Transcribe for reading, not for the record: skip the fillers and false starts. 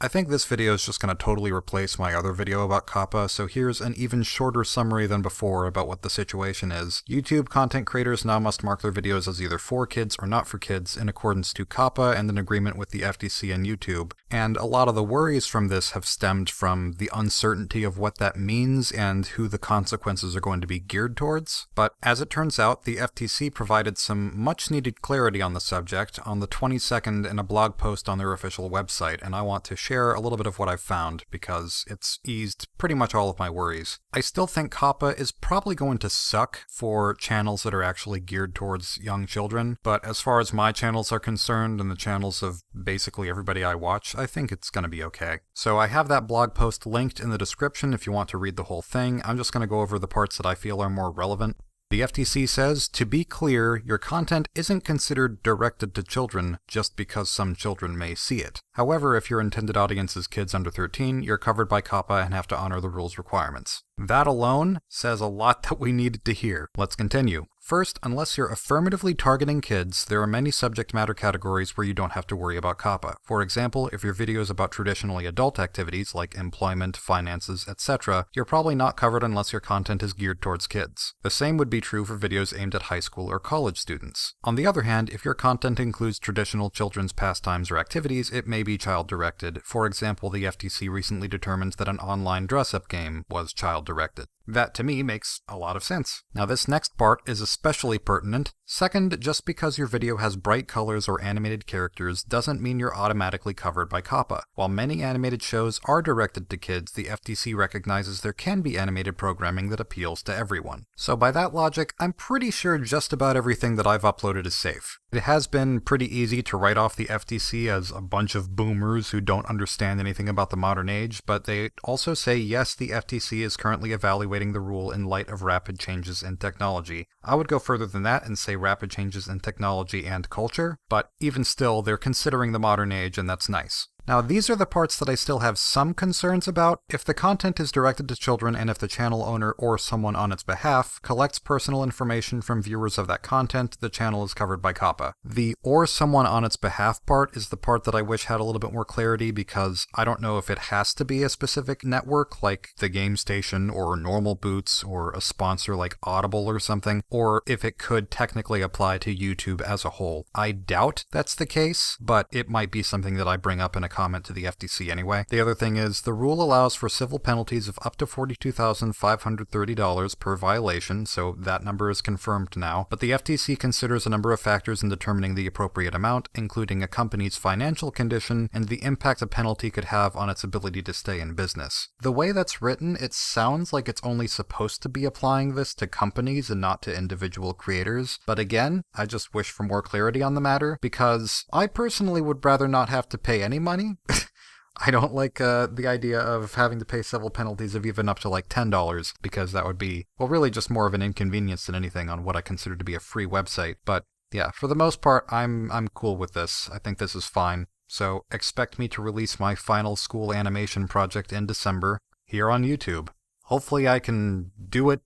I think this video is just going to totally replace my other video about COPPA, so here's an even shorter summary than before about what the situation is. YouTube content creators now must mark their videos as either for kids or not for kids in accordance to COPPA and an agreement with the FTC and YouTube. And a lot of the worries from this have stemmed from the uncertainty of what that means and who the consequences are going to be geared towards. But as it turns out, the FTC provided some much needed clarity on the subject on the 22nd in a blog post on their official website, and I want to share a little bit of what I've found because it's eased pretty much all of my worries. I still think COPPA is probably going to suck for channels that are actually geared towards young children, but as far as my channels are concerned and the channels of basically everybody I watch, I think it's going to be okay. So I have that blog post linked in the description if you want to read the whole thing. I'm just going to go over the parts that I feel are more relevant. The FTC says, to be clear, your content isn't considered directed to children just because some children may see it. However, if your intended audience is kids under 13, you're covered by COPPA and have to honor the rules requirements. That alone says a lot that we needed to hear. Let's continue. First, unless you're affirmatively targeting kids, there are many subject matter categories where you don't have to worry about COPPA. For example, if your video is about traditionally adult activities like employment, finances, etc., you're probably not covered unless your content is geared towards kids. The same would be true for videos aimed at high school or college students. On the other hand, if your content includes traditional children's pastimes or activities, it may be child-directed. For example, the FTC recently determined that an online dress-up game was child-directed. That, to me, makes a lot of sense. Now, this next part is especially pertinent. Second, just because your video has bright colors or animated characters doesn't mean you're automatically covered by COPPA. While many animated shows are directed to kids, the FTC recognizes there can be animated programming that appeals to everyone. So by that logic, I'm pretty sure just about everything that I've uploaded is safe. It has been pretty easy to write off the FTC as a bunch of boomers who don't understand anything about the modern age, but they also say yes, the FTC is currently evaluating the rule in light of rapid changes in technology. I would go further than that and say rapid changes in technology and culture, but even still, they're considering the modern age, and that's nice. Now, these are the parts that I still have some concerns about. If the content is directed to children and if the channel owner or someone on its behalf collects personal information from viewers of that content, the channel is covered by COPPA. The or someone on its behalf part is the part that I wish had a little bit more clarity because I don't know if it has to be a specific network like the Game Station or Normal Boots or a sponsor like Audible or something, or if it could technically apply to YouTube as a whole. I doubt that's the case, but it might be something that I bring up in a comment to the FTC anyway. The other thing is, the rule allows for civil penalties of up to $42,530 per violation, so that number is confirmed now, but the FTC considers a number of factors in determining the appropriate amount, including a company's financial condition and the impact a penalty could have on its ability to stay in business. The way that's written, it sounds like it's only supposed to be applying this to companies and not to individual creators, but again, I just wish for more clarity on the matter, because I personally would rather not have to pay any money. I don't like the idea of having to pay civil penalties of even up to like $10, because that would be, well, really just more of an inconvenience than anything on what I consider to be a free website. But yeah, for the most part, I'm cool with this. I think this is fine. So expect me to release my final school animation project in December here on YouTube. Hopefully I can do it